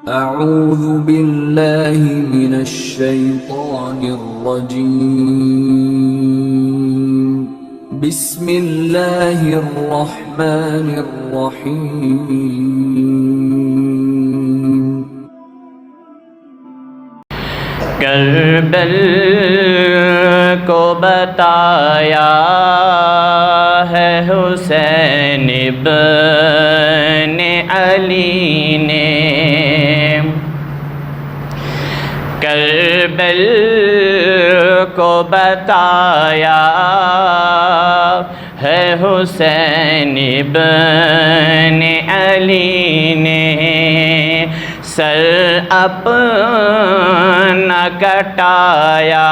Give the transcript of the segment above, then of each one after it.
أعوذ بالله من الشيطان الرجيم بسم الله الرحمن الرحيم کربل کو بتایا ہے حسین ابن علی نے، کربل کو بتایا ہے حسین ابن علی نے، سر اپنا کٹایا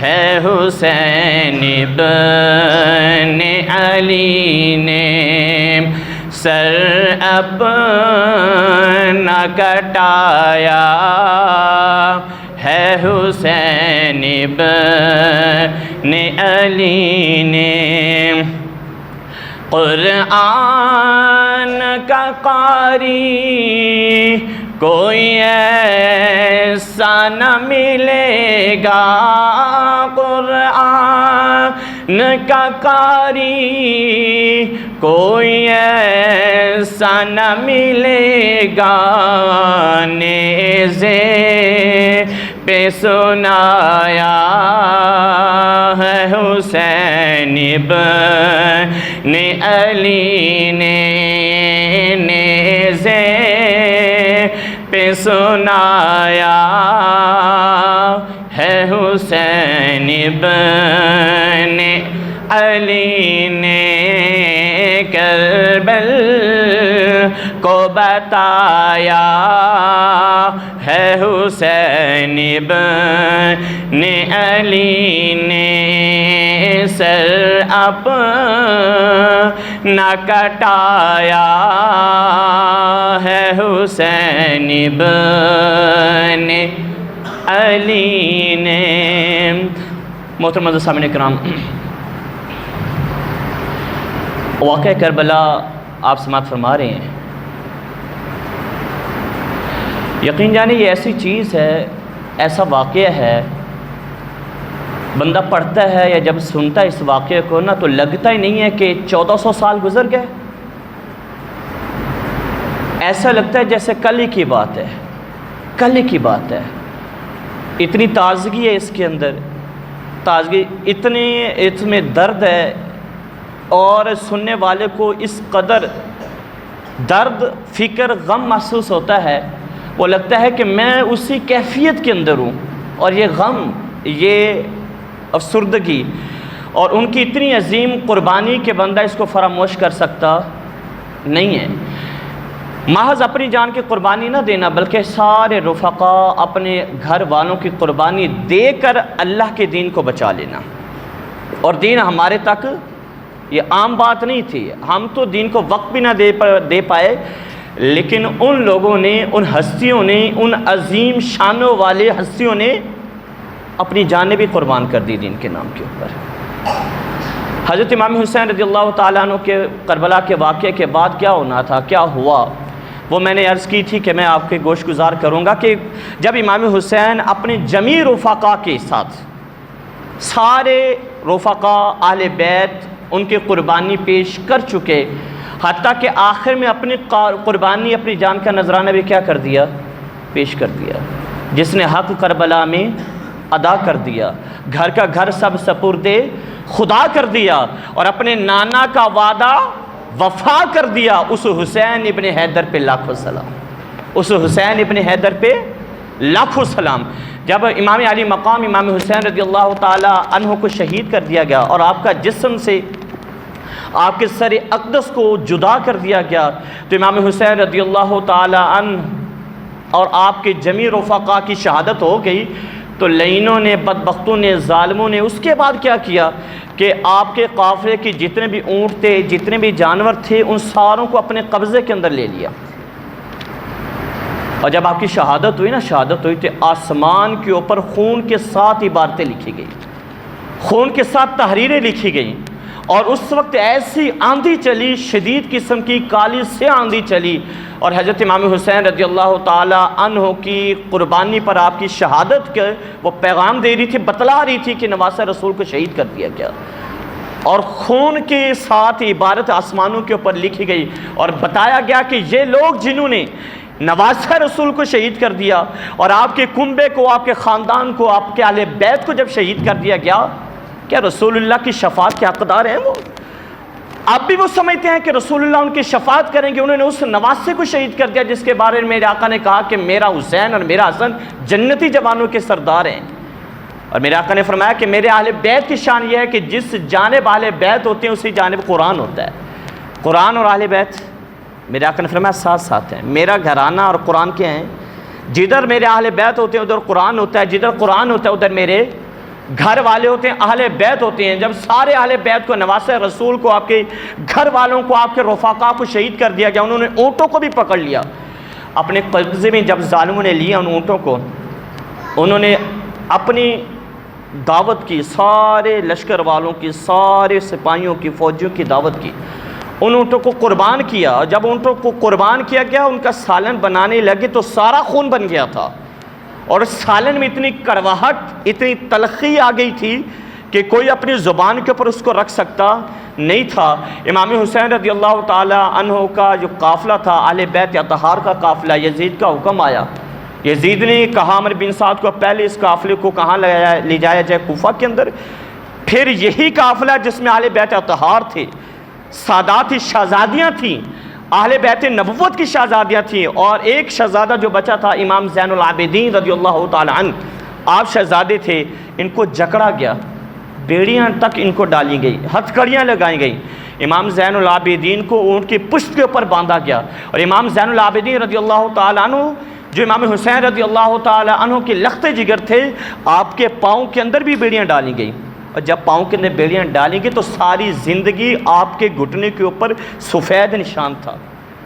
ہے حسین ابن علی نے، سر اپنا کٹایا ہے حسین ابن علی نے۔ قرآن کا قاری کوئی ایسا نہ ملے گا، قرآن کا قاری کوئی ایسا نہ ملے گا، نیزے پہ سنایا ہے حسین ابن علی نے، نیزے پہ سنایا ہے حسین ابن علی نے، کربل کو بتایا ہے حسین ابن علی نے، سر اپنا کٹایا ہے حسین ابن علی نے۔ محترم معزز سامعین کرام، واقعہ کربلا آپ سماعت فرما رہے ہیں۔ یقین جانے یہ ایسی چیز ہے، ایسا واقعہ ہے، بندہ پڑھتا ہے یا جب سنتا ہے اس واقعے کو نا تو لگتا ہی نہیں ہے کہ 1400 سال گزر گئے، ایسا لگتا ہے جیسے کل ہی کی بات ہے، کل ہی کی بات ہے۔ اتنی تازگی ہے اس کے اندر، تازگی اتنی، اس میں درد ہے، اور سننے والے کو اس قدر درد، فکر، غم محسوس ہوتا ہے، وہ لگتا ہے کہ میں اسی کیفیت کے اندر ہوں، اور یہ غم، یہ افسردگی اور ان کی اتنی عظیم قربانی کہ بندہ اس کو فراموش کر سکتا نہیں ہے۔ محض اپنی جان کی قربانی نہ دینا بلکہ سارے رفقا، اپنے گھر والوں کی قربانی دے کر اللہ کے دین کو بچا لینا، اور دین ہمارے تک یہ عام بات نہیں تھی، ہم تو دین کو وقت بھی نہ دے پائے، لیکن ان لوگوں نے، ان ہستیوں نے، ان عظیم شانوں والے ہستیوں نے اپنی جانیں بھی قربان کر دی دین کے نام کے اوپر۔ حضرت امام حسین رضی اللہ تعالیٰ عنہ کے کربلا کے واقعے کے بعد کیا ہونا تھا، کیا ہوا، وہ میں نے عرض کی تھی کہ میں آپ کے گوش گزار کروں گا کہ جب امام حسین اپنے جمیع رفقا کے ساتھ، سارے رفقا اہل بیت ان کی قربانی پیش کر چکے، حتیٰ کہ آخر میں اپنی قربانی، اپنی جان کا نذرانہ بھی کیا کر دیا، پیش کر دیا، جس نے حق کربلا میں ادا کر دیا، گھر کا گھر سب سپرد خدا کر دیا، اور اپنے نانا کا وعدہ وفا کر دیا، اس حسین ابن حیدر پہ لاکھوں سلام، اس حسین ابن حیدر پہ لاکھوں سلام۔ جب امام علی مقام امام حسین رضی اللہ تعالی عنہ کو شہید کر دیا گیا اور آپ کا جسم سے آپ کے سر اقدس کو جدا کر دیا گیا، تو امام حسین رضی اللہ تعالی عنہ اور آپ کے جمیع رفقا کی شہادت ہو گئی، تو لعینوں نے، بدبختوں نے، ظالموں نے اس کے بعد کیا کیا کہ آپ کے قافلے کی جتنے بھی اونٹ تھے، جتنے بھی جانور تھے، ان ساروں کو اپنے قبضے کے اندر لے لیا، اور جب آپ کی شہادت ہوئی نا، شہادت ہوئی تو آسمان کے اوپر خون کے ساتھ عبارتیں لکھی گئی، خون کے ساتھ تحریریں لکھی گئیں، اور اس وقت ایسی آندھی چلی، شدید قسم کی کالی سے آندھی چلی، اور حضرت امام حسین رضی اللہ تعالی عنہ کی قربانی پر آپ کی شہادت کے وہ پیغام دے رہی تھی، بتلا رہی تھی کہ نواسہ رسول کو شہید کر دیا گیا، اور خون کے ساتھ عبارت آسمانوں کے اوپر لکھی گئی، اور بتایا گیا کہ یہ لوگ جنہوں نے نواسہ رسول کو شہید کر دیا اور آپ کے کنبے کو، آپ کے خاندان کو، آپ کے اہل بیت کو جب شہید کر دیا گیا، کیا رسول اللہ کی شفاعت کے حقدار ہیں وہ؟ اب بھی وہ سمجھتے ہیں کہ رسول اللہ ان کی شفاعت کریں گے۔ انہوں نے اس نواسے کو شہید کر دیا جس کے بارے میں میرے آقا نے کہا کہ میرا حسین اور میرا حسن جنتی جوانوں کے سردار ہیں، اور میرے آقا نے فرمایا کہ میرے اہل بیت کی شان یہ ہے کہ جس جانب اہل بیت ہوتے ہیں اسی جانب قرآن ہوتا ہے۔ قرآن اور اہل بیت میرے آقا نے فرمایا ساتھ ساتھ ہیں۔ میرا گھرانہ اور قرآن کیا ہیں؟ جدھر میرے اہل بیت ہوتے ہیں ادھر قرآن ہوتا ہے، جدھر قرآن ہوتا ہے ادھر میرے گھر والے ہوتے ہیں، اہل بیت ہوتے ہیں۔ جب سارے اہل بیت کو، نواسہ رسول کو، آپ کے گھر والوں کو، آپ کے رفقا کو شہید کر دیا گیا، انہوں نے اونٹوں کو بھی پکڑ لیا اپنے قبضے میں۔ جب ظالموں نے لیا ان اونٹوں کو، انہوں نے اپنی دعوت کی، سارے لشکر والوں کی، سارے سپاہیوں کی، فوجیوں کی دعوت کی، ان اونٹوں کو قربان کیا۔ جب اونٹوں کو قربان کیا گیا، ان کا سالن بنانے لگے تو سارا خون بن گیا تھا، اور سالن میں اتنی کڑواہٹ، اتنی تلخی آ گئی تھی کہ کوئی اپنی زبان کے اوپر اس کو رکھ سکتا نہیں تھا۔ امام حسین رضی اللہ تعالی عنہ کا جو قافلہ تھا، اہل بیت اطہار کا قافلہ، یزید کا حکم آیا۔ یزید نے کہا عمرو بن سعد کو پہلے اس قافلے کو کہاں لے جایا جائے؟ کوفہ کے اندر۔ پھر یہی قافلہ جس میں اہل بیت اطہار تھے، سادات شہزادیاں تھیں، اہل بیت نبوت کی شہزادیاں تھیں، اور ایک شہزادہ جو بچا تھا امام زین العابدین رضی اللہ تعالی عنہ، آپ شہزادے تھے، ان کو جکڑا گیا، بیڑیاں تک ان کو ڈالی گئی، ہتھکڑیاں لگائی گئی۔ امام زین العابدین کو اونٹ کی پشت کے اوپر باندھا گیا، اور امام زین العابدین رضی اللہ تعالی عنہ جو امام حسین رضی اللہ تعالی عنہ کے لخت جگر تھے، آپ کے پاؤں کے اندر بھی بیڑیاں ڈالی گئی، اور جب پاؤں کے اندر بیڑیاں ڈالیں گے تو ساری زندگی آپ کے گھٹنے کے اوپر سفید نشان تھا۔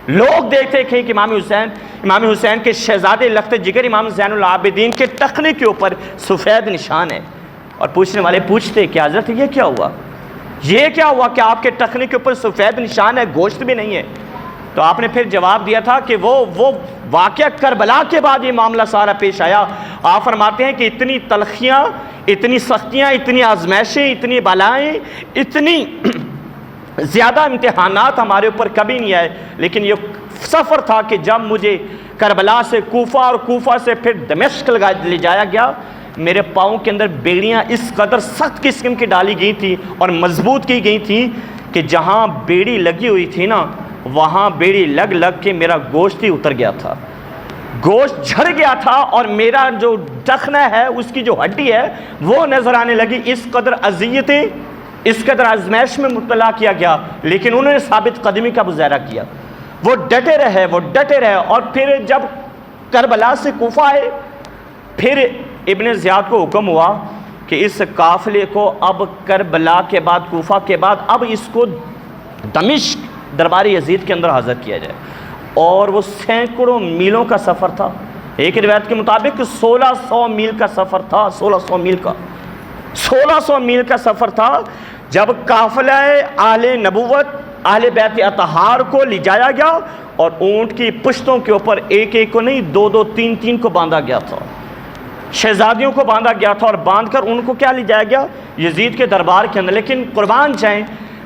لوگ دیکھتے تھے کہ امام حسین کے شہزادے لخت جگر امام زین العابدین کے ٹخنے کے اوپر سفید نشان ہے، اور پوچھنے والے پوچھتے کہ حضرت یہ کیا ہوا؟ یہ کیا ہوا کہ آپ کے ٹخنے کے اوپر سفید نشان ہے، گوشت بھی نہیں ہے؟ تو آپ نے پھر جواب دیا تھا کہ وہ واقعہ کربلا کے بعد یہ معاملہ سارا پیش آیا۔ آپ فرماتے ہیں کہ اتنی تلخیاں، اتنی سختیاں، اتنی آزمائشیں، اتنی بلائیں، اتنی زیادہ امتحانات ہمارے اوپر کبھی نہیں آئے، لیکن یہ سفر تھا کہ جب مجھے کربلا سے کوفہ اور کوفہ سے پھر دمشق لے جایا گیا، میرے پاؤں کے اندر بیڑیاں اس قدر سخت قسم کی ڈالی گئی تھی اور مضبوط کی گئی تھی کہ جہاں بیڑی لگی ہوئی تھی نا، وہاں بیڑی لگ کے میرا گوشت ہی اتر گیا تھا، گوشت جھڑ گیا تھا، اور میرا جو ٹخنا ہے اس کی جو ہڈی ہے وہ نظر آنے لگی۔ اس قدر اذیتیں، اس قدر آزمائش میں مبتلا کیا گیا، لیکن انہوں نے ثابت قدمی کا مظاہرہ کیا، وہ ڈٹے رہے۔ اور پھر جب کربلا سے کوفہ آئے، پھر ابن زیاد کو حکم ہوا کہ اس قافلے کو اب کربلا کے بعد، کوفہ کے بعد، اب اس کو دمشق دربار یزید کے اندر حاضر کیا جائے، اور وہ سینکڑوں میلوں کا سفر تھا۔ ایک روایت کے مطابق 1600 میل کا سفر تھا، 1600 میل کا سفر تھا۔ جب قافلہ اہل نبوت، اہل بیت اطہار کو لے جایا گیا، اور اونٹ کی پشتوں کے اوپر ایک ایک کو نہیں، دو تین کو باندھا گیا تھا، شہزادیوں کو باندھا گیا تھا، اور باندھ کر ان کو کیا لے جایا گیا؟ یزید کے دربار کے اندر۔ لیکن قربان جائیں،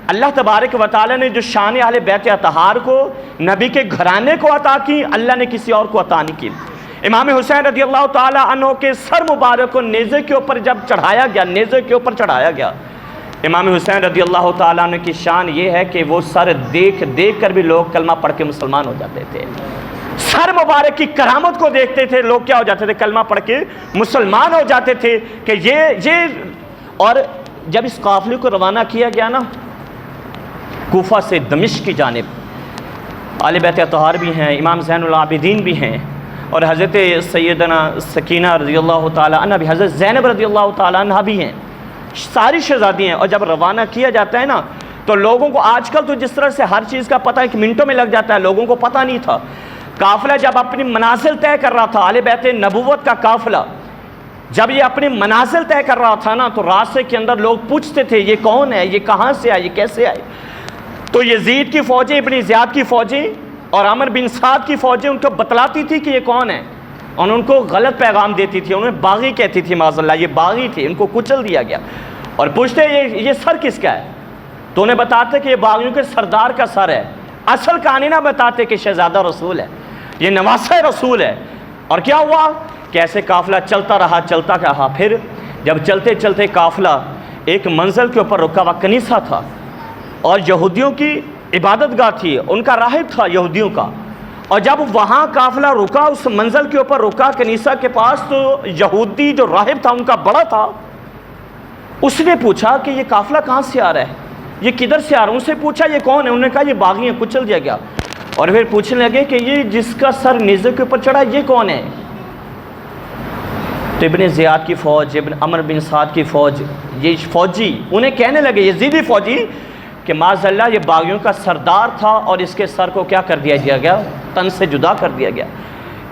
اللہ تبارک و تعالی نے جو شان اہل بیت اطہار کو، نبی کے گھرانے کو عطا کی، اللہ نے کسی اور کو عطا نہیں کی۔ امام حسین رضی اللہ تعالی عنہ کے سر مبارک کو نیزے کے اوپر جب چڑھایا گیا، امام حسین رضی اللہ تعالیٰ عنہ کی شان یہ ہے کہ وہ سر دیکھ کر بھی لوگ کلمہ پڑھ کے مسلمان ہو جاتے تھے۔ سر مبارک کی کرامت کو دیکھتے تھے لوگ، کیا ہو جاتے تھے؟ کلمہ پڑھ کے مسلمان ہو جاتے تھے کہ یہ اور جب اس قافلے کو روانہ کیا گیا نا کوفہ سے دمشق کی جانب، اہل بیت اطہار بھی ہیں، امام زین العابدین بھی ہیں، اور حضرت سیدنا سکینہ رضی اللہ تعالیٰ عنہ بھی، حضرت زینب رضی اللہ تعالیٰ عنہ بھی ہیں، ساری شہزادی ہیں۔ اور جب روانہ کیا جاتا ہے نا تو لوگوں کو، آج کل تو جس طرح سے ہر چیز کا پتہ ایک منٹوں میں لگ جاتا ہے، لوگوں کو پتہ نہیں تھا۔ قافلہ جب اپنی منازل طے کر رہا تھا، اہل بیت نبوت کا قافلہ جب یہ اپنی منازل طے کر رہا تھا نا، تو راستے کے اندر لوگ پوچھتے تھے یہ کون ہے، یہ کہاں سے آئے، یہ کیسے آئے؟ تو یزید کی فوجیں، ابن زیاد کی فوجیں اور عمر بن سعد کی فوجیں ان کو بتلاتی تھی کہ یہ کون ہے، اور ان کو غلط پیغام دیتی تھی، انہیں باغی کہتی تھی، معاذ اللہ یہ باغی تھے، ان کو کچل دیا گیا، اور پوچھتے یہ سر کس کا ہے، تو انہیں بتاتے کہ یہ باغیوں کے سردار کا سر ہے، اصل کہانی نہ بتاتے کہ شہزادہ رسول ہے، یہ نواسہ رسول ہے۔ اور کیا ہوا کہ ایسے قافلہ چلتا رہا، پھر جب چلتے چلتے قافلہ ایک منزل کے اوپر رکا ہوا کنیسہ تھا، اور یہودیوں کی عبادت گاہ تھی، ان کا راہب تھا یہودیوں کا، اور جب وہاں قافلہ رکا، اس منزل کے اوپر رکا کنیسہ کے پاس، تو یہودی جو راہب تھا ان کا بڑا تھا، اس نے پوچھا کہ یہ قافلہ کہاں سے آ رہا ہے، یہ کدھر سے آ رہا ہے؟ ان سے پوچھا یہ کون ہے، انہوں نے کہا یہ باغی ہیں، کچل دیا گیا۔ اور پھر پوچھنے لگے کہ یہ جس کا سر نیزے کے اوپر چڑھا یہ کون ہے؟ تو ابن زیاد کی فوج، ابن عمر بن سعد کی فوج، یہ فوجی انہیں کہنے لگے، یزیدی فوجی، کہ معاذ اللہ یہ باغیوں کا سردار تھا، اور اس کے سر کو کیا کر دیا گیا؟ تن سے جدا کر دیا گیا،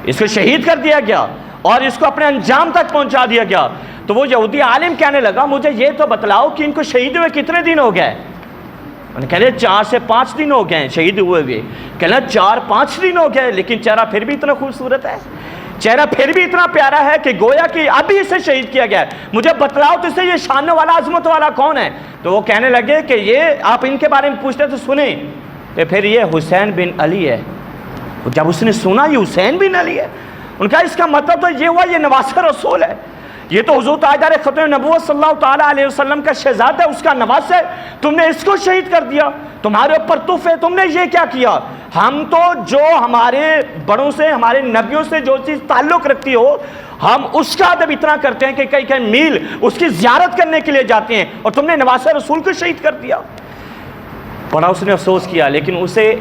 اس کو شہید کر دیا گیا، اور اس کو اپنے انجام تک پہنچا دیا گیا۔ تو وہ یہودی عالم کہنے لگا مجھے یہ تو بتلاؤ کہ ان کو شہید ہوئے کتنے دن ہو گئے؟ انہیں کہنے 4 سے 5 دن ہو گئے ہیں شہید ہوئے ہوئے۔ کہنا 4-5 دن ہو گئے، لیکن چہرہ پھر بھی اتنا خوبصورت ہے، چہرہ پھر بھی اتنا پیارا ہے کہ گویا کہ ابھی اسے شہید کیا گیا ہے، مجھے بتلاؤ تو اسے یہ شان والا عظمت والا کون ہے؟ تو وہ کہنے لگے کہ یہ آپ ان کے بارے میں پوچھتے تو سنیں، کہ پھر یہ حسین بن علی ہے۔ جب اس نے سنا یہ حسین بن علی ہے، ان کا اس کا مطلب تو یہ ہوا یہ نواسہ رسول ہے، یہ تو حضور تاجدار ختم نبوت صلی اللہ تعالیٰ علیہ وسلم کا شہزاد ہے، اس کا نواسہ ہے، تم نے اس کو شہید کر دیا، تمہارے اوپر تف ہے، تم نے یہ کیا کیا؟ ہم تو جو ہمارے بڑوں سے، ہمارے نبیوں سے جو چیز تعلق رکھتی ہو، ہم اس کا ادب اتنا کرتے ہیں کہ کئی میل اس کی زیارت کرنے کے لیے جاتے ہیں، اور تم نے نواسہ رسول کو شہید کر دیا۔ بڑا اس نے افسوس کیا، لیکن اسے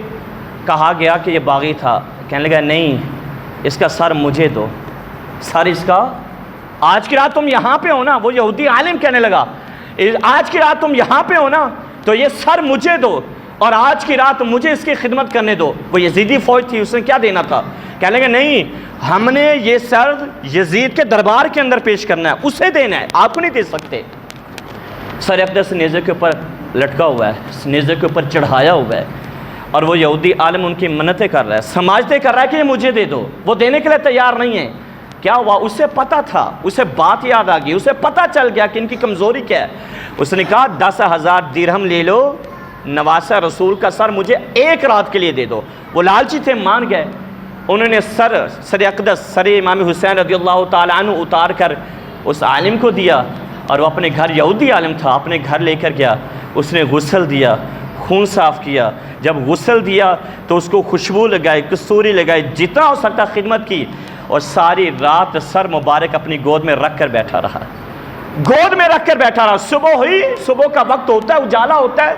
کہا گیا کہ یہ باغی تھا، کہنے لگا نہیں، اس کا سر مجھے دو، سر اس کا، آج کی رات تم یہاں پہ ہو نا، وہ یہودی عالم کہنے لگا آج کی رات تم یہاں پہ ہو نا، تو یہ سر مجھے دو، اور آج کی رات مجھے اس کی خدمت کرنے دو۔ وہ یزیدی فوج تھی، اس نے کیا دینا تھا؟ کہنے لگا نہیں، ہم نے یہ سر یزید کے دربار کے اندر پیش کرنا ہے، اسے دینا ہے، آپ کو نہیں دے سکتے۔ سر اقدس نیزے کے اوپر لٹکا ہوا ہے، نیزے کے اوپر چڑھایا ہوا ہے، اور وہ یہودی عالم ان کی منتیں کر رہا ہے، سماجتیں کر رہا ہے کہ یہ مجھے دے دو، وہ دینے کے لیے تیار نہیں ہے۔ کیا ہوا؟ اسے پتہ تھا، اسے بات یاد آ گئی، اسے پتہ چل گیا کہ ان کی کمزوری کیا ہے۔ اس نے کہا 10,000 درہم لے لو، نواسہ رسول کا سر مجھے 1 رات کے لیے دے دو۔ وہ لالچی تھے، مان گئے۔ انہوں نے سر اقدس، سر امام حسین رضی اللہ تعالیٰ عنہ اتار کر اس عالم کو دیا، اور وہ اپنے گھر، یہودی عالم تھا، اپنے گھر لے کر گیا، اس نے غسل دیا، خون صاف کیا، جب غسل دیا تو اس کو خوشبو لگائی، کستوری لگائی، جتنا ہو سکتا خدمت کی، اور ساری رات سر مبارک اپنی گود میں رکھ کر بیٹھا رہا، گود میں رکھ کر بیٹھا رہا۔ صبح ہوئی، صبح کا وقت ہوتا ہے، اجالا ہوتا ہے،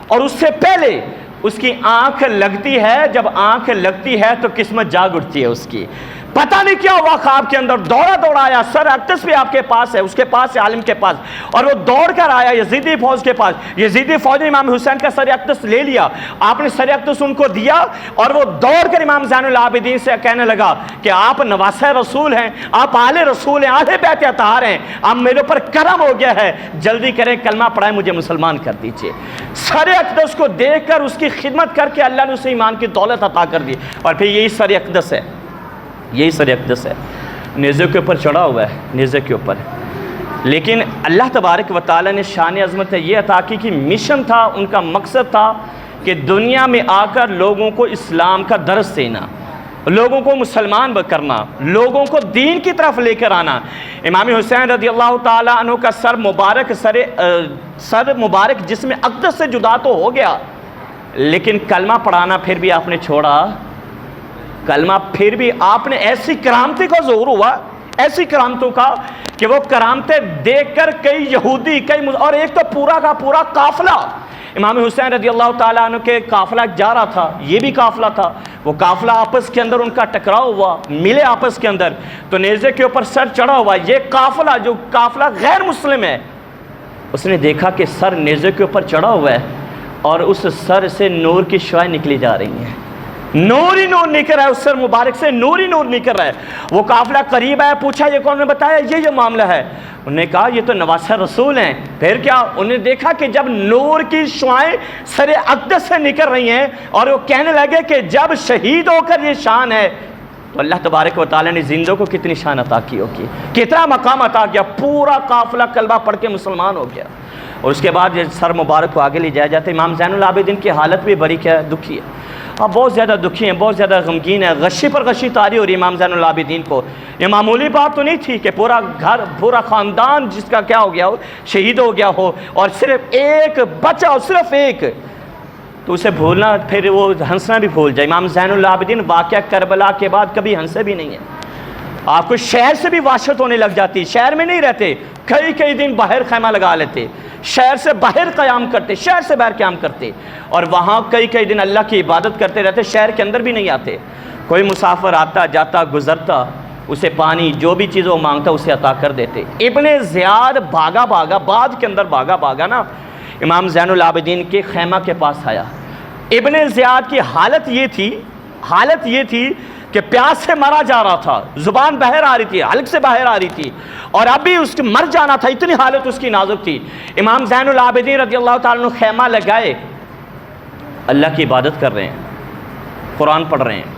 اور اس سے پہلے اس کی آنکھ لگتی ہے، جب آنکھ لگتی ہے تو قسمت جاگ اٹھتی ہے اس کی۔ پتہ نہیں کیا ہوا، خواب کے اندر دوڑا آیا، سر اقدس بھی آپ کے پاس ہے، اس کے پاس ہے، عالم کے پاس، اور وہ دوڑ کر آیا یزیدی فوج کے پاس۔ یزیدی فوج نے امام حسین کا سر اقدس لے لیا، آپ نے سر اقدس ان کو دیا، اور وہ دوڑ کر امام زین العابدین سے کہنے لگا کہ آپ نواسہ رسول ہیں، آپ آل رسول ہیں، آل بیت اطہار ہیں، اب میرے اوپر کرم ہو گیا ہے، جلدی کریں، کلمہ پڑھائیں، مجھے مسلمان کر دیجئے۔ سر اقدس کو دیکھ کر اس کی خدمت کر کے اللہ نے اسے ایمان کی دولت عطا کر دی، اور پھر یہی سر اقدس ہے، یہی سر اقدس ہے، نیزے کے اوپر چڑھا ہوا ہے، نیزے کے اوپر۔ لیکن اللہ تبارک و تعالیٰ نے شان عظمت یہ عطا کی کہ مشن تھا، ان کا مقصد تھا کہ دنیا میں آ کر لوگوں کو اسلام کا درس دینا، لوگوں کو مسلمان کرنا، لوگوں کو دین کی طرف لے کر آنا۔ امام حسین رضی اللہ تعالیٰ عنہ کا سر مبارک جسم اقدس سے جدا تو ہو گیا، لیکن کلمہ پڑھانا پھر بھی آپ نے چھوڑا، کلمہ پھر بھی آپ نے ایسی کرامتی کا ظہور ہوا، ایسی کرامتوں کا کہ وہ کرامتیں دیکھ کر کئی یہودی، اور ایک تو پورا کا پورا قافلہ امام حسین رضی اللہ تعالیٰ عنہ کے قافلہ جا رہا تھا، یہ بھی قافلہ تھا، وہ قافلہ آپس کے اندر ان کا ٹکراؤ ہوا، ملے آپس کے اندر، تو نیزے کے اوپر سر چڑھا ہوا، یہ قافلہ جو قافلہ غیر مسلم ہے، اس نے دیکھا کہ سر نیزے کے اوپر چڑھا ہوا ہے، اور اس سر سے نور کی شعاعیں نکلی جا رہی ہیں، نور ہی نور نکل رہا ہے، اس سر مبارک سے نور ہی نور نکل رہا ہے۔ وہ قافلہ قریب آیا، پوچھا یہ کون نے بتایا؟ یہ معاملہ ہے۔ انہوں نے کہا یہ تو نواسہ رسول ہیں۔ پھر کیا؟ انہوں نے دیکھا کہ جب نور کی شعائیں سر اقدس سے نکل رہی ہیں، اور وہ کہنے لگے کہ جب شہید ہو کر یہ شان ہے تو اللہ تبارک و تعالیٰ نے زندوں کو کتنی شان عطا کی ہوگی، کتنا مقام عطا کیا۔ پورا قافلہ کلمہ پڑھ کے مسلمان ہو گیا۔ اور اس کے بعد یہ سر مبارک کو آگے لے جایا جاتا ہے۔ امام زین العابدین کی حالت بھی بڑی کیا دکھی ہے، اب بہت زیادہ دکھی ہیں، بہت زیادہ غمگین ہے، غشی پر غشی طاری ہو رہی ہے امام زین العابدین کو۔ یہ معمولی بات تو نہیں تھی کہ پورا گھر، پورا خاندان جس کا کیا ہو گیا ہو، شہید ہو گیا ہو، اور صرف ایک بچہ ہو، صرف ایک، تو اسے بھولنا، پھر وہ ہنسنا بھی بھول جائے۔ امام زین العابدین واقعہ کربلا کے بعد کبھی ہنسے بھی نہیں ہیں۔ آپ کو شہر سے بھی وحشت ہونے لگ جاتی، شہر میں نہیں رہتے، کئی دن باہر خیمہ لگا لیتے، شہر سے باہر قیام کرتے، شہر سے باہر قیام کرتے، اور وہاں کئی دن اللہ کی عبادت کرتے رہتے، شہر کے اندر بھی نہیں آتے۔ کوئی مسافر آتا جاتا گزرتا، اسے پانی جو بھی چیز وہ مانگتا اسے عطا کر دیتے۔ ابن زیاد بھاگا بعد کے اندر بھاگا نا امام زین العابدین کے خیمہ کے پاس آیا۔ ابن زیاد کی حالت یہ تھی کہ پیاس سے مرا جا رہا تھا، زبان باہر آ رہی تھی، حلق سے باہر آ رہی تھی، اور اب بھی اس کے مر جانا تھا، اتنی حالت اس کی نازک تھی۔ امام زین العابدین رضی اللہ تعالیٰ عنہ خیمہ لگائے، اللہ کی عبادت کر رہے ہیں، قرآن پڑھ رہے ہیں۔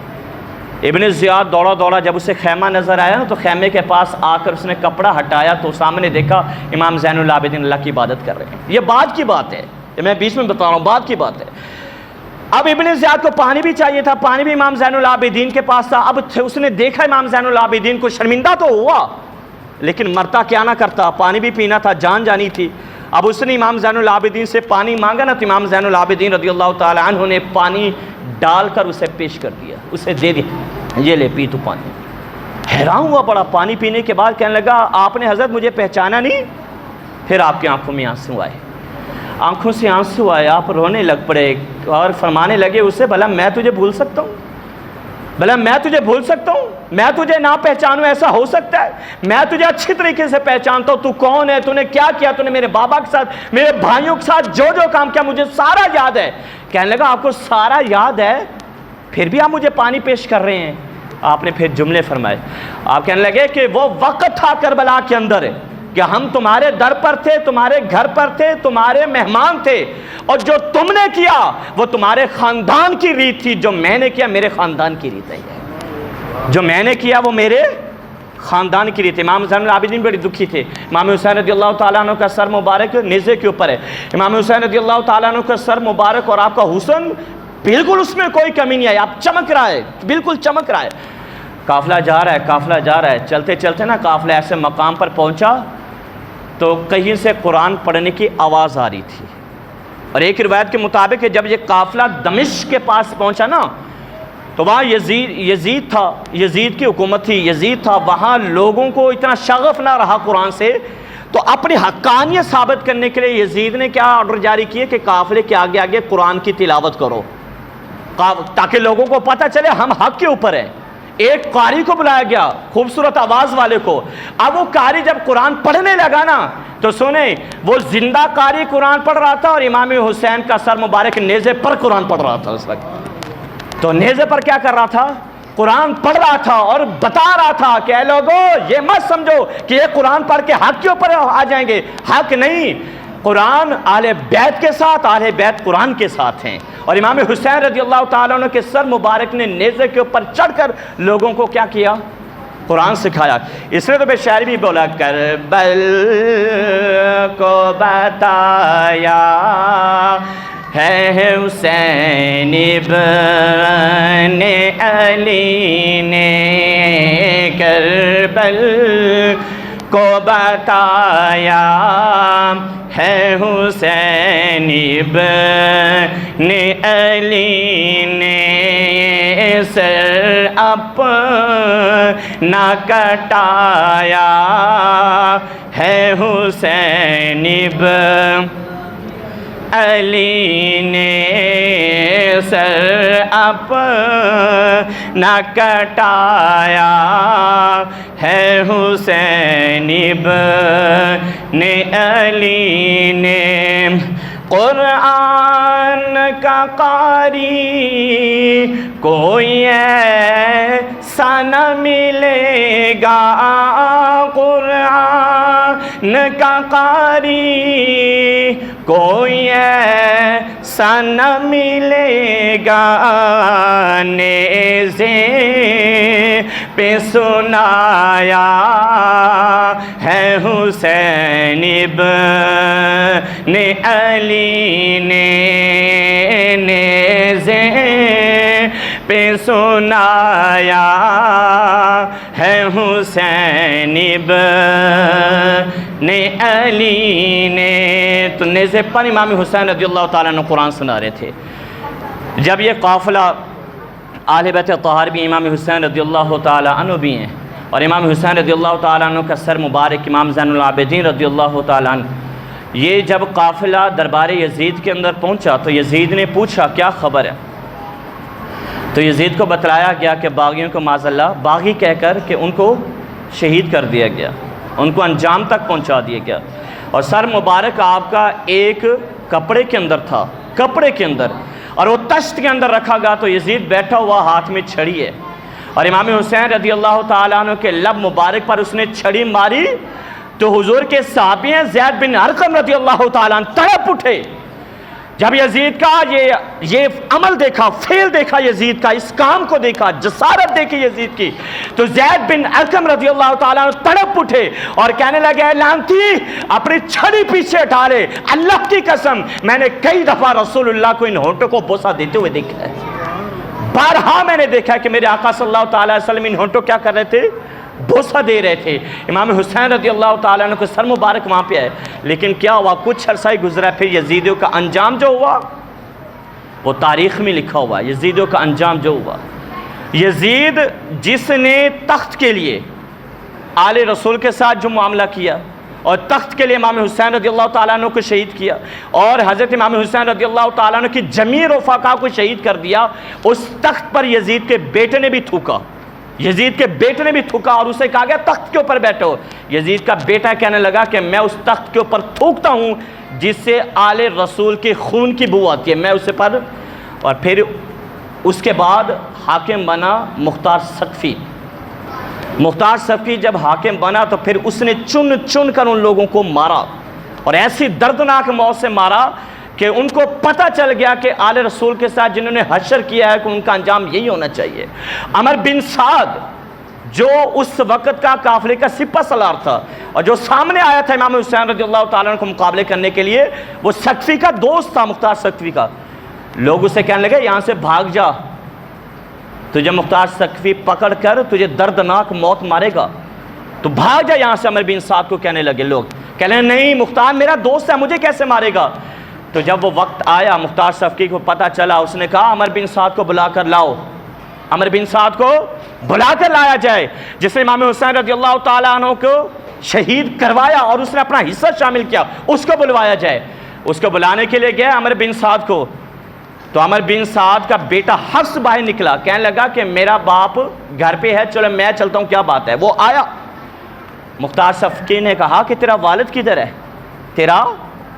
ابن زیاد دوڑا جب اسے خیمہ نظر آیا نا تو خیمے کے پاس آ کر اس نے کپڑا ہٹایا تو سامنے دیکھا امام زین العابدین اللہ کی عبادت کر رہے ہیں۔ یہ بعد کی بات ہے، یہ میں بیچ میں بتا رہا ہوں، بعد کی بات ہے۔ اب ابن زیاد کو پانی بھی چاہیے تھا، پانی بھی امام زین العابدین کے پاس تھا۔ اب اس نے دیکھا امام زین العابدین کو، شرمندہ تو ہوا لیکن مرتا کیا نہ کرتا، پانی بھی پینا تھا، جان جانی تھی۔ اب اس نے امام زین العابدین سے پانی مانگا نا تو امام زین العابدین رضی اللہ تعالی عنہ نے پانی ڈال کر اسے پیش کر دیا، اسے دے دیا، یہ لے پی تو پانی۔ حیران ہوا بڑا، پانی پینے کے بعد کہنے لگا آپ نے حضرت مجھے پہچانا نہیں؟ پھر آپ کی آنکھوں میں آنسو آئے، آنکھوں سے آنسو آئے، آپ رونے لگ پڑے اور فرمانے لگے اسے بھلا میں تجھے بھول سکتا ہوں؟ بھلا میں تجھے بھول سکتا ہوں؟ میں تجھے نہ پہچانوں، ایسا ہو سکتا ہے؟ میں تجھے اچھی طریقے سے پہچانتا ہوں، تو کون ہے، تو نے کیا کیا، تو نے میرے بابا کے ساتھ، میرے بھائیوں کے ساتھ جو کام کیا مجھے سارا یاد ہے۔ کہنے لگا آپ کو سارا یاد ہے پھر بھی آپ مجھے پانی پیش کر رہے ہیں؟ آپ نے پھر جملے فرمائے، آپ کہنے لگے کہ وہ وقت تھا کربلا کے اندر کہ ہم تمہارے در پر تھے، تمہارے گھر پر تھے، تمہارے مہمان تھے، اور جو تم نے کیا وہ تمہارے خاندان کی ریت تھی، جو میں نے کیا میرے خاندان کی ریت ہے، جو میں نے کیا وہ میرے خاندان کی ریت۔ امام زین العابدین بڑی دکھی تھے۔ امام حسین رضی اللہ تعالیٰ عنہ کا سر مبارک نیزے کے اوپر ہے، امام حسین رضی اللہ تعالیٰ عنہ کا سر مبارک اور آپ کا حسن بالکل اس میں کوئی کمی نہیں ہے، آپ چمک رہا ہے، بالکل چمک رہا ہے۔ قافلہ جا رہا ہے، چلتے چلتے نا قافلہ ایسے مقام پر پہنچا تو کہیں سے قرآن پڑھنے کی آواز آ رہی تھی، اور ایک روایت کے مطابق جب یہ قافلہ دمشق کے پاس پہنچا نا تو وہاں یزید تھا، یزید کی حکومت تھی، یزید تھا، وہاں لوگوں کو اتنا شغف نہ رہا قرآن سے، تو اپنی حقانیت ثابت کرنے کے لیے یزید نے کیا آرڈر جاری کیے کہ قافلے کے آگے آگے قرآن کی تلاوت کرو، تاکہ لوگوں کو پتہ چلے ہم حق کے اوپر ہیں۔ ایک قاری کو بلایا گیا، خوبصورت آواز والے کو۔ اب وہ قاری جب قرآن پڑھنے لگا نا تو سنیں، وہ زندہ قاری قرآن پڑھ رہا تھا اور امام حسین کا سر مبارک نیزے پر قرآن پڑھ رہا تھا اس وقت۔ تو نیزے پر کیا کر رہا تھا؟ قرآن پڑھ رہا تھا اور بتا رہا تھا کہ اے لوگو یہ مت سمجھو کہ یہ قرآن پڑھ کے حق کے اوپر آ جائیں گے، حق نہیں، قرآن اہل بیت کے ساتھ، اہل بیت قرآن کے ساتھ ہیں۔ اور امام حسین رضی اللہ تعالیٰ عنہ کے سر مبارک نے نیزے کے اوپر چڑھ کر لوگوں کو کیا کیا؟ قرآن سکھایا۔ اس نے تو بے شاعری بھی بولا، کربل کو بتایا ہے حسین ابن علی نے، کربل کو بتایا ہے حسین ابن علی نے، سر اپنا کٹایا ہے حسین ابن علی نے، سر اپنا کٹایا ہے حسین ابن علی نے۔ قرآن کا کا قاری کوئی ایسا نہ ملے گا، قرآن کا قاری کوئی ایسا نہ ملے گا، نیزے پہ سنایا ہے حسین ابن علی نے، نیزے پہ سنایا ہے حسین ابن علی نے۔ تو نیزے پر امام حسین رضی اللہ تعالیٰ عنہ قرآن سنا رہے تھے۔ جب یہ قافلہ اہل بیت اطہار بھی، امام حسین رضی اللہ تعالیٰ عنہ بھی ہیں، اور امام حسین رضی اللہ تعالیٰ عنہ کا سر مبارک امام زین العابدین رضی اللہ تعالیٰ عنہ، یہ جب قافلہ دربار یزید کے اندر پہنچا تو یزید نے پوچھا کیا خبر ہے؟ تو یزید کو بتلایا گیا کہ باغیوں کو معاذ اللہ باغی کہہ کر کہ ان کو شہید کر دیا گیا، ان کو انجام تک پہنچا دیا گیا، اور سر مبارک آپ کا ایک کپڑے کے اندر تھا، کپڑے کے اندر، اور وہ تشت کے اندر رکھا گیا۔ تو یزید بیٹھا ہوا ہاتھ میں چھڑی ہے، اور امام حسین رضی اللہ تعالیٰ عنہ کے لب مبارک پر اس نے چھڑی ماری تو حضور کے صحابی ہیں زید بن ارقم رضی اللہ تعالیٰ عنہ تڑپ اٹھے۔ جب یزید کا یہ عمل دیکھا، فعل دیکھا یزید کا، اس کام کو دیکھا، جسارت دیکھی یزید کی، تو زید بن ارقم رضی اللہ تعالیٰ عنہ تڑپ اٹھے اور کہنے لگے اے لعنتی اپنی چھڑی پیچھے اٹھا لے، اللہ کی قسم میں نے کئی دفعہ رسول اللہ کو ان ہونٹوں کو بوسہ دیتے ہوئے دیکھا ہے، بارہا میں نے دیکھا کہ میرے آقا صلی اللہ تعالیٰ علیہ وسلم ان ہونٹوں کیا کر رہے تھے؟ بوسہ دے رہے تھے۔ امام حسین رضی اللہ تعالیٰ عنہ کو سر مبارک وہاں پہ ہے، لیکن کیا ہوا؟ کچھ عرصہ ہی گزرا، پھر یزیدیوں کا انجام جو ہوا وہ تاریخ میں لکھا ہوا ہے۔ یزیدیوں کا انجام جو ہوا، یزید جس نے تخت کے لیے آل رسول کے ساتھ جو معاملہ کیا اور تخت کے لیے امام حسین رضی اللہ تعالیٰ عنہ کو شہید کیا اور حضرت امام حسین رضی اللہ تعالیٰ عنہ کی جمیع رفقا کو شہید کر دیا، اس تخت پر یزید کے بیٹے نے بھی تھوکا، یزید کے بیٹے نے بھی تھوکا اور اسے کہا گیا تخت کے اوپر بیٹھو۔ یزید کا بیٹا کہنے لگا کہ میں اس تخت کے اوپر تھوکتا ہوں جس سے آل رسول کے خون کی بو آتی ہے، میں اسے پر۔ اور پھر اس کے بعد حاکم بنا مختار ثقفی۔ مختار ثقفی جب حاکم بنا تو پھر اس نے چن چن کر ان لوگوں کو مارا، اور ایسی دردناک موت سے مارا کہ ان کو پتہ چل گیا کہ آل رسول کے ساتھ جنہوں نے حشر کیا ہے کہ ان کا انجام یہی ہونا چاہیے۔ عمر بن سعد جو اس وقت کا قافلے کا سپہ سالار تھا اور جو سامنے آیا تھا امام حسین رضی اللہ تعالیٰ عنہ کو مقابلے کرنے کے لیے، وہ ثقفی کا دوست تھا، مختار ثقفی کا۔ لوگ اسے کہنے لگے یہاں سے بھاگ جا، تجھے مختار ثقفی پکڑ کر تجھے دردناک موت مارے گا، تو بھاگ جا یہاں سے۔ عمر بن سعد کو کہنے لگے لوگ، کہنے نہیں مختار میرا دوست ہے، مجھے کیسے مارے گا؟ تو جب وہ وقت آیا مختار ثقفی کو پتہ چلا، اس نے کہا عمر بن سعد کو بلا کر لاؤ، عمر بن سعد کو بلا کر لایا جائے، جس نے امام حسین رضی اللہ تعالیٰ عنہ کو شہید کروایا اور اس نے اپنا حصہ شامل کیا، اس کو بلوایا جائے۔ اس کو بلانے کے لیے گیا عمر بن سعد کو، تو عمر بن سعد کا بیٹا حفص باہر نکلا، کہنے لگا کہ میرا باپ گھر پہ ہے، چلو میں چلتا ہوں، کیا بات ہے؟ وہ آیا، مختار ثقفی نے کہا کہ تیرا والد کدھر ہے؟ تیرا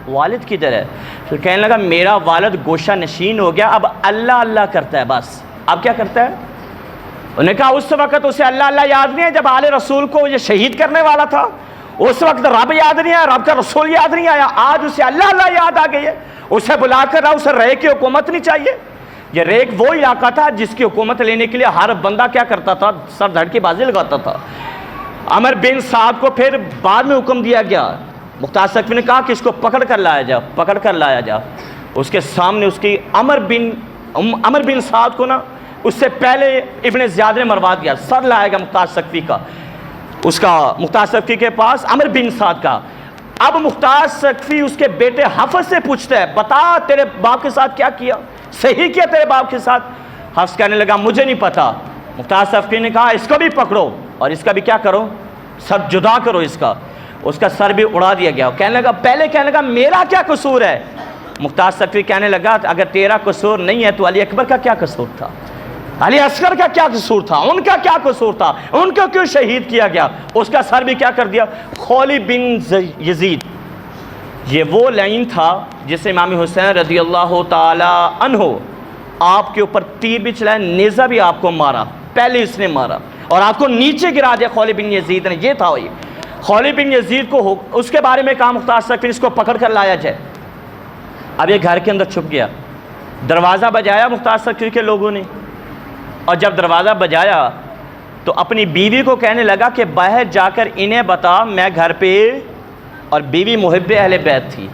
والد کدھر ہے؟ پھر کہنے لگا میرا والد گوشہ نشین ہو گیا، اب اللہ اللہ کرتا ہے، بس اب کیا کرتا ہے؟ انہوں نے کہا اس وقت اسے اللہ اللہ یاد نہیں ہے جب آل رسول کو یہ شہید کرنے والا تھا، اس وقت رب یاد نہیں آیا، رب کا رسول یاد نہیں آیا، آج اسے اللہ اللہ یاد آ گئی ہے، اسے بلا کر رہا، اسے رے کی حکومت نہیں چاہیے۔ یہ ریک وہ علاقہ تھا جس کی حکومت لینے کے لیے ہر بندہ کیا کرتا تھا؟ سر دھڑ کی بازی لگاتا تھا۔ عمر بن سعد کو پھر بعد میں حکم دیا گیا، مختار ثقفی نے کہا کہ اس کو پکڑ کر لایا جا، پکڑ کر لایا جا۔ اس کے سامنے اس کی عمر بن سعد کو نا اس سے پہلے ابن زیاد نے مروا دیا، سر لایا گیا مختار ثقفی کا، اس کا مختار ثقفی کے پاس عمر بن سعد کا۔ اب مختار ثقفی اس کے بیٹے حفص سے پوچھتا ہے بتا تیرے باپ کے ساتھ کیا کیا، صحیح کیا تیرے باپ کے ساتھ؟ حفص کہنے لگا مجھے نہیں پتا۔ مختار ثقفی نے کہا اس کو بھی پکڑو اور اس کا بھی کیا کرو، سر جدا کرو اس کا سر بھی اڑا دیا گیا۔ کہنے لگا میرا کیا قصور ہے؟ مختار ثقفی کہنے لگا اگر تیرا قصور نہیں ہے تو علی اکبر کا کیا قصور تھا، علی اصغر کا کیا قصور تھا، ان کا کیا قصور تھا، ان کو کیوں شہید کیا گیا؟ اس کا سر بھی کیا کر دیا؟ خولی بن یزید، یہ وہ لائن تھا جسے امام حسین رضی اللہ تعالی عنہ آپ کے اوپر تیر بھی چلائے، نیزہ بھی آپ کو مارا، پہلے اس نے مارا اور آپ کو نیچے گرا دیا خولد بن یزید نے. یہ تھا وہی خولد بن یزید کو اس کے بارے میں کہا مختار سقفی اس کو پکڑ کر لایا جائے. اب یہ گھر کے اندر چھپ گیا. دروازہ بجایا مختار سقفی کے لوگوں نے، اور جب دروازہ بجایا تو اپنی بیوی کو کہنے لگا کہ باہر جا کر انہیں بتا میں گھر پہ. اور بیوی محب اہل بیت تھی.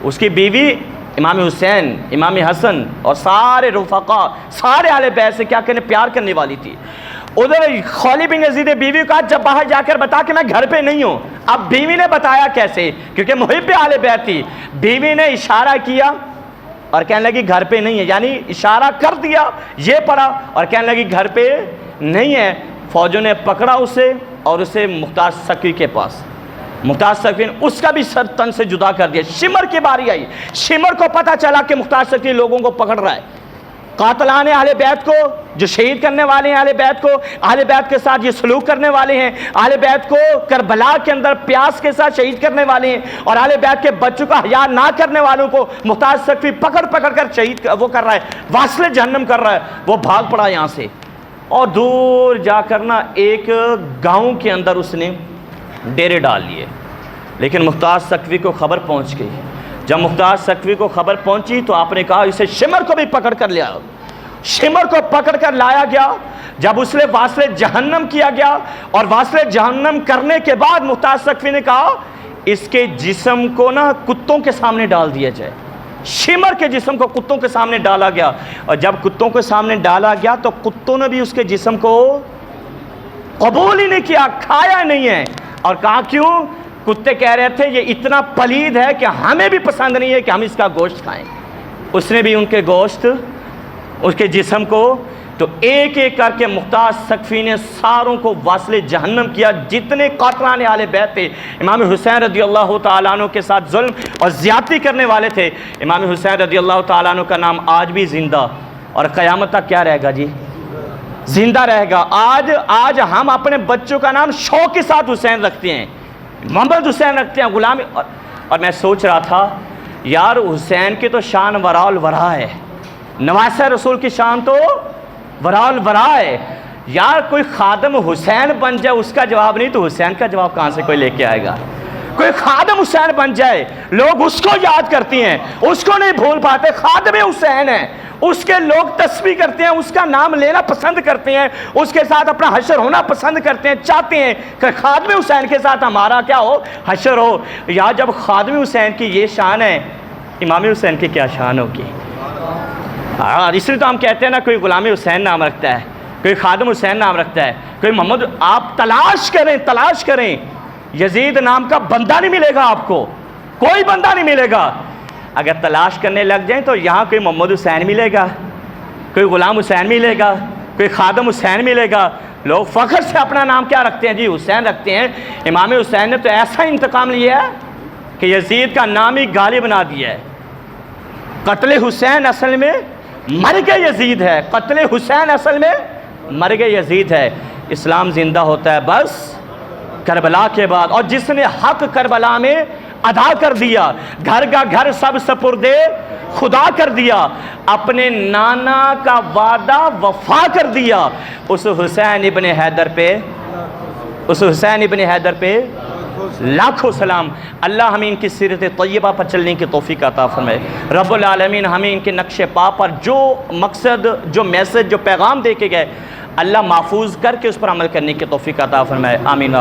اس کی بیوی امام حسین، امام حسن اور سارے رفقا، سارے اہل بیت سے کیا کہنے پیار کرنے والی تھی. ادھر خولد بن یزید نے بیوی کو کہا جب باہر جا کر بتا کہ میں گھر پہ نہیں ہوں. اب بیوی نے بتایا کیسے؟ کیونکہ محب اہل بیت تھی. بیوی نے اشارہ کیا اور کہنے لگی گھر پہ نہیں ہے، یعنی اشارہ کر دیا، یہ پڑا اور کہنے لگی گھر پہ نہیں ہے. فوجوں نے پکڑا اسے اور اسے مختار سقفی کے پاس. مختار سقفی نے اس کا بھی سر تن سے جدا کر دیا. شمر کی باری آئی. شمر کو پتہ چلا کہ مختار سقفی لوگوں کو پکڑ رہا ہے، قاتلان اہل بیت کو، جو شہید کرنے والے ہیں اہل بیت کو، اہل بیت کے ساتھ یہ سلوک کرنے والے ہیں، اہل بیت کو کربلا کے اندر پیاس کے ساتھ شہید کرنے والے ہیں، اور اہل بیت کے بچوں کا حیا نہ کرنے والوں کو مختار سقفی پکڑ کر شہید وہ کر رہا ہے، واصل جہنم کر رہا ہے. وہ بھاگ پڑا یہاں سے اور دور جا کر نا ایک گاؤں کے اندر اس نے ڈیرے ڈال لیے. لیکن مختار سقفی کو خبر پہنچ گئی. جب مختار سقفی کو خبر پہنچی تو آپ نے کہا اسے شمر کو بھی پکڑ کر لیا. شمر کو پکڑ کر لایا گیا. جب اس نے واصل جہنم کیا گیا اور واصل جہنم کرنے کے بعد مختار سقفی نے کہا اس کے جسم کو نا کتوں کے سامنے ڈال دیا جائے. شمر کے جسم کو کتوں کے سامنے ڈالا گیا، اور جب کتوں کے سامنے ڈالا گیا تو کتوں نے بھی اس کے جسم کو قبول ہی نہیں کیا، کھایا نہیں ہے. اور کہا کیوں؟ کتے کہہ رہے تھے یہ اتنا پلید ہے کہ ہمیں بھی پسند نہیں ہے کہ ہم اس کا گوشت کھائیں. اس نے بھی ان کے گوشت، اس کے جسم کو، تو ایک ایک کر کے مختار سقفی نے ساروں کو واصل جہنم کیا. جتنے قاتلان اہل بیت تھے، امام حسین رضی اللہ تعالیٰ عنہ کے ساتھ ظلم اور زیادتی کرنے والے تھے، امام حسین رضی اللہ تعالیٰ عنہ کا نام آج بھی زندہ اور قیامت تک کیا رہے گا جی؟ زندہ رہے گا. آج ہم اپنے بچوں کا نام شوق کے ساتھ حسین رکھتے ہیں، محمد حسین رکھتے ہیں، غلامی. اور میں سوچ رہا تھا یار حسین کی تو شان وراء الورا ہے، نواسہ رسول کی شان تو وراء الورا ہے. یار کوئی خادم حسین بن جائے اس کا جواب نہیں تو حسین کا جواب کہاں سے کوئی لے کے آئے گا؟ کوئی خادم حسین بن جائے لوگ اس کو یاد کرتی ہیں، اس کو نہیں بھول پاتے. خادم حسین ہے، اس کے لوگ تسبیح کرتے ہیں، اس کا نام لینا پسند کرتے ہیں، اس کے ساتھ اپنا حشر ہونا پسند کرتے ہیں، چاہتے ہیں کہ خادم حسین کے ساتھ ہمارا کیا ہو؟ حشر ہو. یا جب خادم حسین کی یہ شان ہے، امام حسین کی کیا شان ہوگی؟ اس لیے تو ہم کہتے ہیں نا کوئی غلام حسین نام رکھتا ہے، کوئی خادم حسین نام رکھتا ہے، کوئی محمد. آپ تلاش کریں یزید نام کا بندہ نہیں ملے گا آپ کو، کوئی بندہ نہیں ملے گا. اگر تلاش کرنے لگ جائیں تو یہاں کوئی محمد حسین ملے گا، کوئی غلام حسین ملے گا، کوئی خادم حسین ملے گا. لوگ فخر سے اپنا نام کیا رکھتے ہیں جی؟ حسین رکھتے ہیں. امام حسین نے تو ایسا انتقام لیا ہے کہ یزید کا نام ہی گالی بنا دیا ہے. قتل حسین اصل میں مرگ یزید ہے، قتل حسین اصل میں مرگ یزید ہے. اسلام زندہ ہوتا ہے بس کربلا کے بعد، اور جس نے حق کربلا میں ادا کر دیا، گھر کا گھر سب سپردے خدا کر دیا، اپنے نانا کا وعدہ وفا کر دیا، اس حسین ابن حیدر پہ لاکھوں سلام. اللہ ہمیں ان کی سیرت طیبہ پر چلنے کی توفیق عطا فرمائے. رب العالمین ہمیں ان کے نقش پا پر جو مقصد، جو میسج، جو پیغام دے کے گئے، اللہ محفوظ کر کے اس پر عمل کرنے کی توفیق عطا فرمائے. آمین.